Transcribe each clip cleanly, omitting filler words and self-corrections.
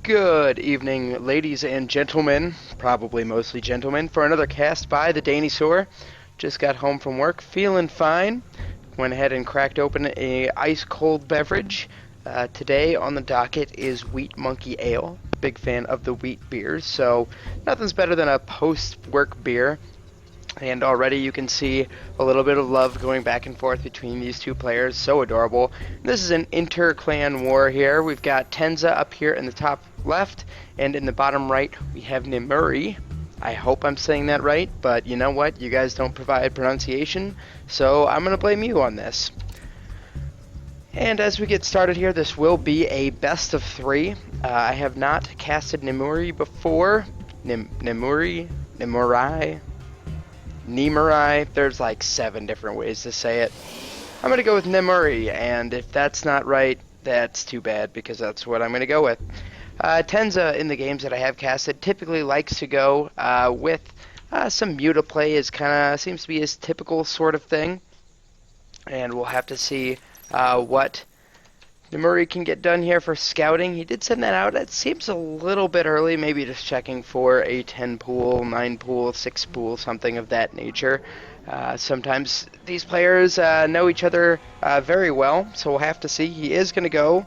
Good evening, ladies and gentlemen, probably mostly gentlemen, for another cast by the Dinosaur. Just got home from work, feeling fine. Went ahead and cracked open a ice-cold beverage. Today on the docket is Wheat Monkey Ale. Big fan of the wheat beers, so nothing's better than a post-work beer. And already you can see a little bit of love going back and forth between these two players. So adorable. This is an inter-clan war here. We've got Tenza up here in the top left, and in the bottom right we have Nemuri. I hope I'm saying that right, but you know what? You guys don't provide pronunciation, so I'm going to blame you on this. And as we get started here, this will be a best of three. I have not casted Nemuri before. Nemuri? There's like 7 different ways to say it. I'm going to go with Nemuri, and if that's not right, that's too bad, because that's what I'm going to go with. Tenza, in the games that I have casted, typically likes to go with some mutaplay, is kind of seems to be his typical sort of thing. And we'll have to see what Nemuri can get done here for scouting. He did send that out. It seems a little bit early, maybe just checking for a 10 pool, 9 pool, 6 pool, something of that nature. Sometimes these players know each other very well, so we'll have to see. He is going to go,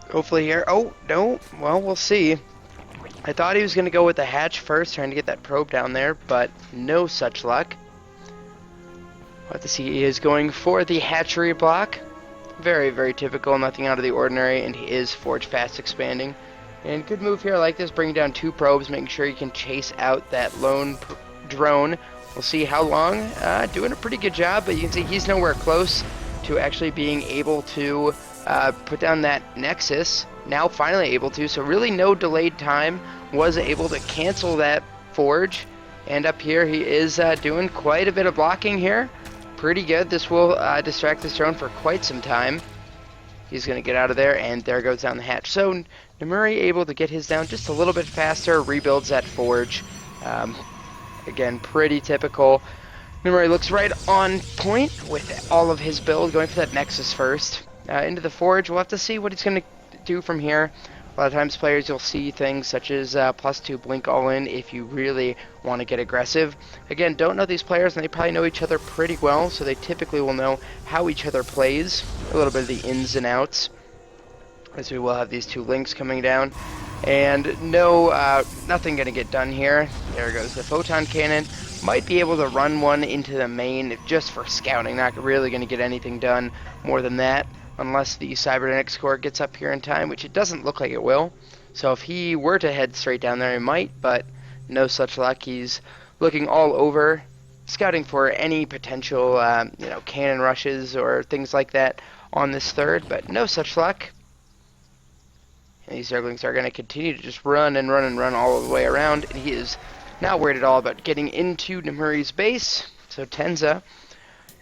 hopefully here. Oh, no. Well, we'll see. I thought he was going to go with the hatch first, trying to get that probe down there, but no such luck. We'll have to see. He is going for the hatchery block. Very, very typical, nothing out of the ordinary, and he is forge fast expanding. And good move here, I like this, bringing down 2 probes, making sure you can chase out that lone drone. We'll see how long. Doing a pretty good job, but you can see he's nowhere close to actually being able to put down that nexus. Now finally able to, so really no delayed time. Was able to cancel that forge. And up here he is doing quite a bit of blocking here. Pretty good. This will distract this drone for quite some time. He's going to get out of there, and there goes down the hatch. So Nemuri able to get his down just a little bit faster, rebuilds that forge. Again, pretty typical. Nemuri looks right on point with all of his build, going for that nexus first. Into the forge, we'll have to see what he's going to do from here. A lot of times players, you'll see things such as +2 blink all in if you really want to get aggressive. Again, don't know these players, and they probably know each other pretty well, so they typically will know how each other plays, a little bit of the ins and outs, as we will have these 2 links coming down. And no, nothing going to get done here. There goes the photon cannon. Might be able to run one into the main just for scouting, not really going to get anything done more than that. Unless the cybernetics core gets up here in time, which it doesn't look like it will. So if he were to head straight down there, he might, but no such luck. He's looking all over, scouting for any potential, cannon rushes or things like that on this third, but no such luck. And these Zerglings are going to continue to just run and run and run all the way around, and he is not worried at all about getting into Nemuri's base. So Tenza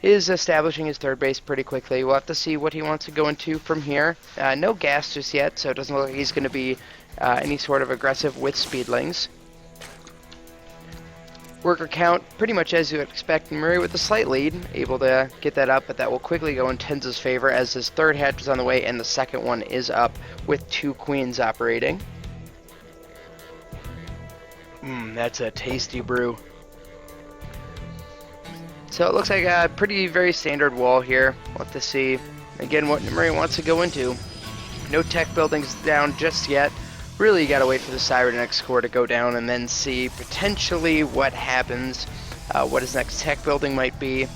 is establishing his third base pretty quickly. We'll have to see what he wants to go into from here. No gas just yet, so it doesn't look like he's going to be any sort of aggressive with speedlings. Worker count, pretty much as you would expect. Nemuri with a slight lead, able to get that up, but that will quickly go in Tenza's favor as his third hatch is on the way, and the second one is up with 2 queens operating. That's a tasty brew. So it looks like a very standard wall here. We'll have to see, again, what Nemuri wants to go into. No tech buildings down just yet. Really, you gotta wait for the cybernetics core to go down and then see potentially what happens, what his next tech building might be.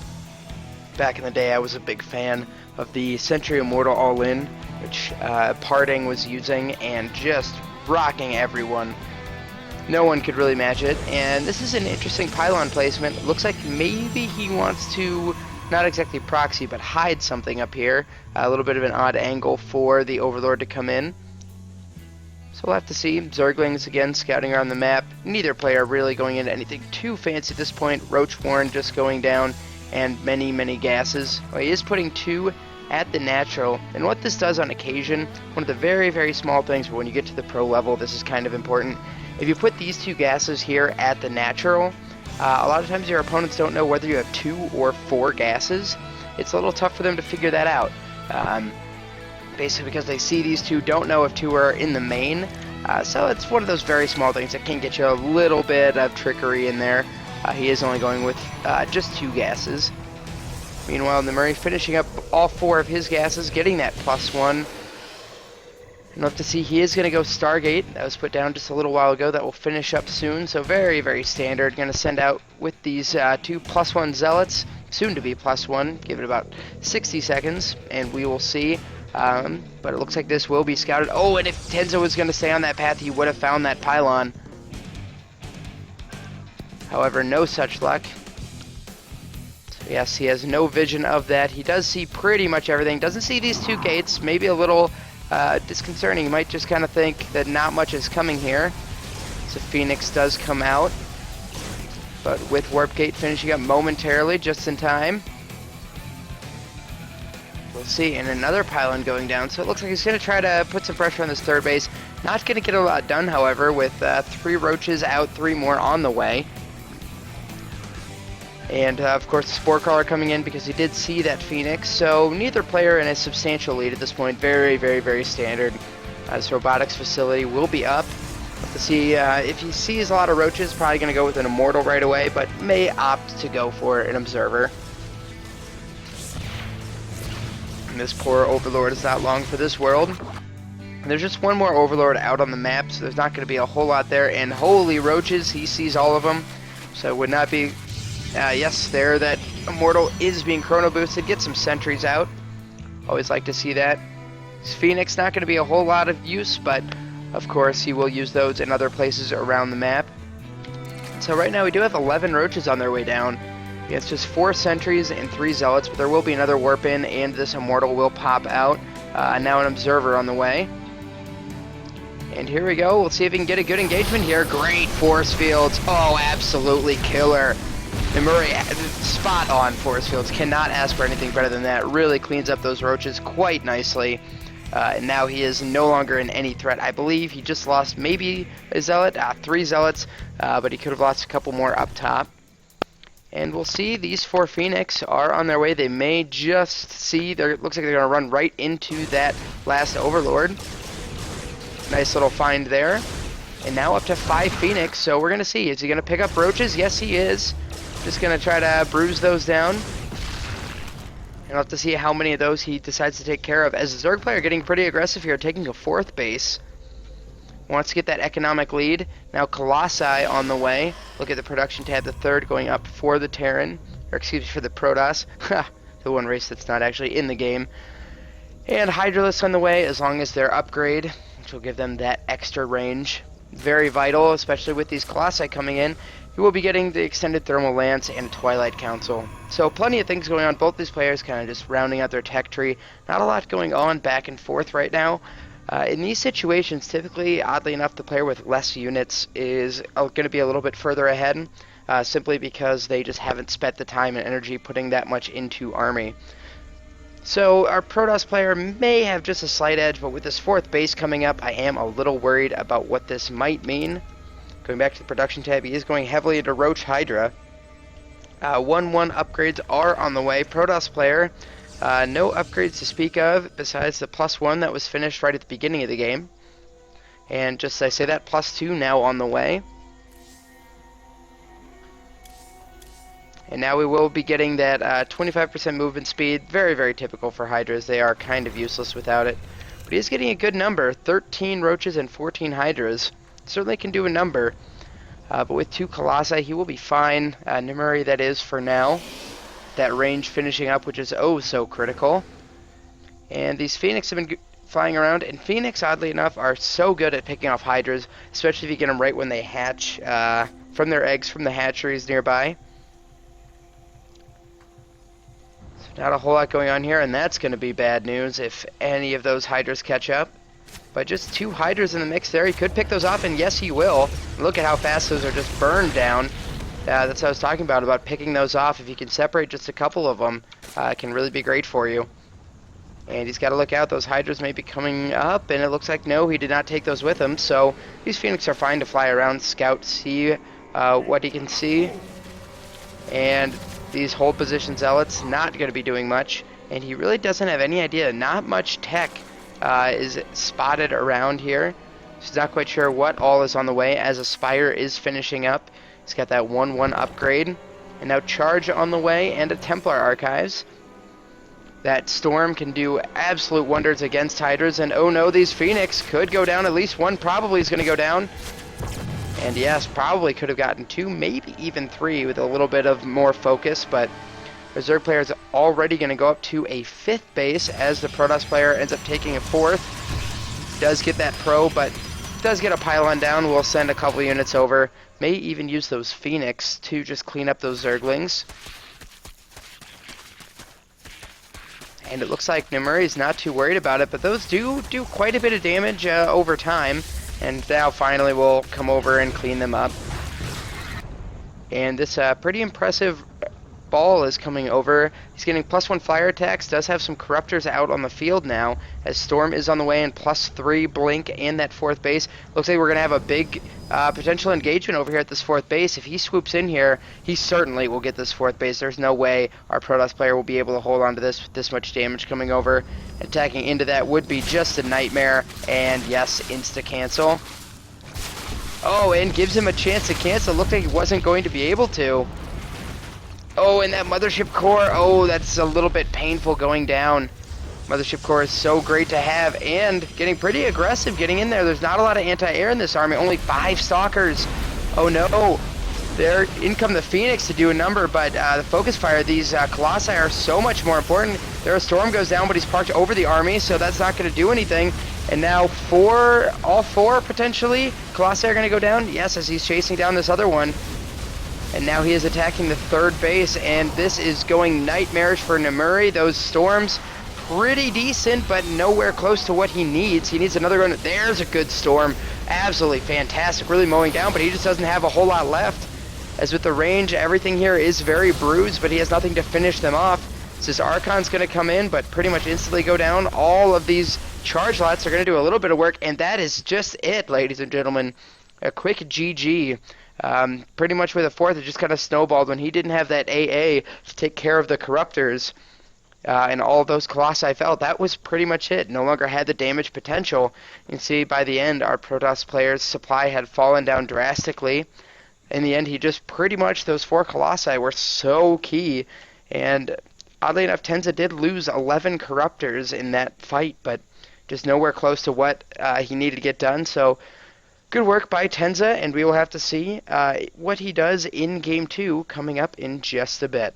Back in the day, I was a big fan of the Century Immortal All-In, which Parting was using, and just rocking everyone. No one could really match it, and this is an interesting pylon placement. It looks like maybe he wants to, not exactly proxy, but hide something up here. A little bit of an odd angle for the Overlord to come in. So we'll have to see. Zerglings again scouting around the map. Neither player really going into anything too fancy at this point. Roachborn just going down, and many, many gases. Well, he is putting 2 at the natural, and what this does on occasion, one of the very, very small things, but when you get to the pro level, this is kind of important. If you put these 2 gases here at the natural, a lot of times your opponents don't know whether you have 2 or 4 gases. It's a little tough for them to figure that out. Basically because they see these 2, don't know if 2 are in the main, So it's one of those very small things that can get you a little bit of trickery in there. He is only going with just 2 gases. Meanwhile, Nemuri finishing up all 4 of his gases, getting that +1. Enough to see he is going to go Stargate. That was put down just a little while ago. That will finish up soon. So very, very standard. Going to send out with these 2 +1 Zealots. Soon to be +1. Give it about 60 seconds. And we will see. But it looks like this will be scouted. Oh, and if Tenza was going to stay on that path, he would have found that pylon. However, no such luck. So yes, he has no vision of that. He does see pretty much everything. Doesn't see these 2 gates. Maybe a little disconcerting. You might just kind of think that not much is coming here. So Phoenix does come out. But with Warp Gate finishing up momentarily, just in time. We'll see. And another pylon going down. So it looks like he's going to try to put some pressure on this third base. Not going to get a lot done, however, with 3 roaches out, 3 more on the way. And, of course, the Spore Crawler coming in because he did see that Phoenix. So neither player in a substantial lead at this point. Very, very, very standard. This robotics facility will be up. We'll have to see if he sees a lot of roaches, probably going to go with an Immortal right away, but may opt to go for an Observer. And this poor Overlord is not long for this world. And there's just one more Overlord out on the map, so there's not going to be a whole lot there. And holy roaches, he sees all of them. So it would not be... yes, there, that Immortal is being chrono boosted. Get some sentries out. Always like to see that. Phoenix, not going to be a whole lot of use, but of course he will use those in other places around the map. So right now we do have 11 roaches on their way down. It's just 4 sentries and 3 zealots, but there will be another warp in, and this Immortal will pop out. Now an Observer on the way. And here we go. We'll see if we can get a good engagement here. Great force fields. Oh, absolutely killer. Nemuri, spot on force fields. Cannot ask for anything better than that. Really cleans up those roaches quite nicely. And now he is no longer in any threat. I believe he just lost maybe a zealot, 3 zealots, but he could have lost a couple more up top. And we'll see. These 4 Phoenix are on their way. They may just see. It looks like they're going to run right into that last Overlord. Nice little find there. And now up to 5 Phoenix. So we're going to see. Is he going to pick up roaches? Yes, he is. Just going to try to bruise those down. And we'll have to see how many of those he decides to take care of. As the Zerg player getting pretty aggressive here, taking a 4th base. Wants to get that economic lead. Now Colossi on the way. Look at the production tab, the 3rd going up for the Terran. Or excuse me, for the Protoss. The one race that's not actually in the game. And Hydralisk on the way, as long as their upgrade, which will give them that extra range. Very vital, especially with these Colossi coming in. You will be getting the extended Thermal Lance and Twilight Council. So plenty of things going on. Both these players kind of just rounding out their tech tree. Not a lot going on back and forth right now. In these situations, typically, oddly enough, the player with less units is going to be a little bit further ahead, simply because they just haven't spent the time and energy putting that much into army. So our Protoss player may have just a slight edge, but with this 4th base coming up, I am a little worried about what this might mean. Going back to the production tab, he is going heavily into Roach Hydra. 1-1 upgrades are on the way. Protoss player, no upgrades to speak of besides the +1 that was finished right at the beginning of the game. And just as I say that, +2 now on the way. And now we will be getting that 25% movement speed. Very, very typical for Hydras. They are kind of useless without it. But he is getting a good number. 13 Roaches and 14 Hydras. Certainly can do a number. But with 2 Colossi, he will be fine. Nemuri, that is, for now. That range finishing up, which is oh so critical. And these Phoenix have been flying around. And Phoenix, oddly enough, are so good at picking off Hydras. Especially if you get them right when they hatch from their eggs from the hatcheries nearby. Not a whole lot going on here, and that's going to be bad news if any of those Hydras catch up. But just 2 Hydras in the mix there. He could pick those off, and yes, he will. Look at how fast those are just burned down. That's what I was talking about picking those off. If you can separate just a couple of them, it can really be great for you. And he's got to look out. Those Hydras may be coming up, and it looks like no, he did not take those with him. So these Phoenix are fine to fly around, scout, see what he can see. And these hold position Zealots, not going to be doing much. And he really doesn't have any idea. Not much tech is spotted around here. He's not quite sure what all is on the way as Aspire is finishing up. He's got that 1-1 upgrade. And now Charge on the way and a Templar Archives. That Storm can do absolute wonders against Hydras. And oh no, these Phoenix could go down. At least one probably is going to go down. And yes, probably could have gotten 2, maybe even 3 with a little bit of more focus. But Reserve player is already going to go up to a 5th base as the Protoss player ends up taking a 4th. Does get that Pro, but does get a pylon down. We'll send a couple units over. May even use those Phoenix to just clean up those Zerglings. And it looks like Nemuri is not too worried about it, but those do quite a bit of damage over time. And now finally we'll come over and clean them up. And this pretty impressive ball is coming over. He's getting +1 flyer attacks, does have some corruptors out on the field now, as Storm is on the way and +3 blink and that 4th base. Looks like we're going to have a big potential engagement over here at this 4th base. If he swoops in here, he certainly will get this 4th base. There's no way our Protoss player will be able to hold on to this with this much damage coming over. Attacking into that would be just a nightmare, and yes, insta-cancel. Oh, and gives him a chance to cancel. Looked like he wasn't going to be able to. Oh, and that Mothership Core, oh, that's a little bit painful going down. Mothership Core is so great to have, and getting pretty aggressive getting in there. There's not a lot of anti-air in this army, only 5 Stalkers. Oh no, there in come the Phoenix to do a number, but the focus fire, these Colossi are so much more important. There a Storm goes down, but he's parked over the army, so that's not going to do anything. And now all 4 potentially, Colossi are going to go down, yes, as he's chasing down this other one. And now he is attacking the 3rd base, and this is going nightmarish for Nemuri. Those Storms, pretty decent, but nowhere close to what he needs. He needs another one. There's a good Storm. Absolutely fantastic. Really mowing down, but he just doesn't have a whole lot left. As with the range, everything here is very bruised, but he has nothing to finish them off. So this Archon's going to come in, but pretty much instantly go down. All of these charge lots are going to do a little bit of work, and that is just it, ladies and gentlemen. A quick GG. Pretty much with a 4th, it just kind of snowballed when he didn't have that AA to take care of the Corruptors, and all those Colossi fell. That was pretty much it. No longer had the damage potential. You can see by the end, our Protoss player's supply had fallen down drastically. In the end, he just pretty much, those 4 Colossi were so key, and oddly enough, Tenza did lose 11 Corruptors in that fight, but just nowhere close to what he needed to get done. So good work by Tenza, and we will have to see what he does in Game 2 coming up in just a bit.